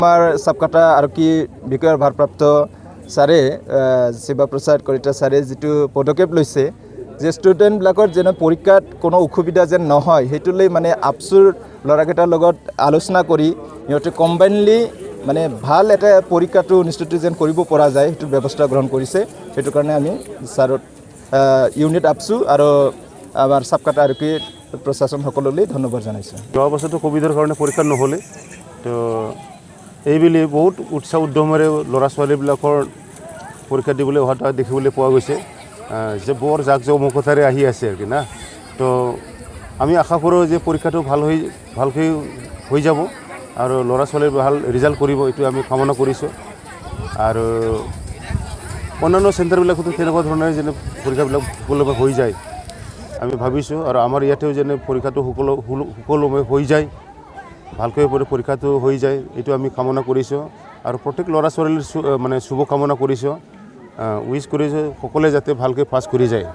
আমাৰ সাবকাটা আৰক্ষী বিষয়াৰ ভাৰপ্ৰাপ্ত ছাৰে শিৱপ্ৰসাদ কলিতা ছাৰে যিটো পদক্ষেপ লৈছে যে ষ্টুডেণ্টবিলাকৰ যেন পৰীক্ষাত কোনো অসুবিধা যেন নহয় সেইটো লৈ মানে আপচুৰ ল'ৰাকেইটাৰ লগত আলোচনা কৰি সিহঁতে কম্বাইনলি মানে ভাল এটা পৰীক্ষাটো অনুষ্ঠিত যেন কৰিব পৰা যায় সেইটো ব্যৱস্থা গ্ৰহণ কৰিছে সেইটো কাৰণে আমি ছাৰত ইউনিট আপচু আৰু আমাৰ সাবকাটা আৰক্ষী প্ৰশাসন সকললৈ ধন্যবাদ জনাইছোঁ। যোৱা বছৰটো কোভিডৰ কাৰণে পৰীক্ষা নহ'লে তো এইবুলি বহুত উৎসাহ উদ্যমেৰে ল'ৰা ছোৱালীবিলাকৰ পৰীক্ষা দিবলৈ অহাটো দেখিবলৈ পোৱা গৈছে যে বৰ জাক জমকতাৰে আহি আছে আৰু কি না তো আমি আশা কৰোঁ যে পৰীক্ষাটো ভালকৈ হৈ যাব আৰু ল'ৰা ছোৱালীৰ ভাল ৰিজাল্ট কৰিব এইটো আমি কামনা কৰিছোঁ আৰু অন্যান্য চেণ্টাৰবিলাকতো তেনেকুৱা ধৰণে যেনে পৰীক্ষাবিলাক সুকলমে হৈ যায় আমি ভাবিছোঁ আৰু আমাৰ ইয়াতেও যেনে পৰীক্ষাটো সুকলমে হৈ যায় ভালকৈ পৰীক্ষাটো হৈ যায় এইটো আমি কামনা কৰিছোঁ আৰু প্ৰত্যেক ল'ৰা ছোৱালীৰ মানে শুভ কামনা কৰিছোঁ উইচ কৰিছোঁ সকলোৱে যাতে ভালকৈ পাছ কৰি যায়।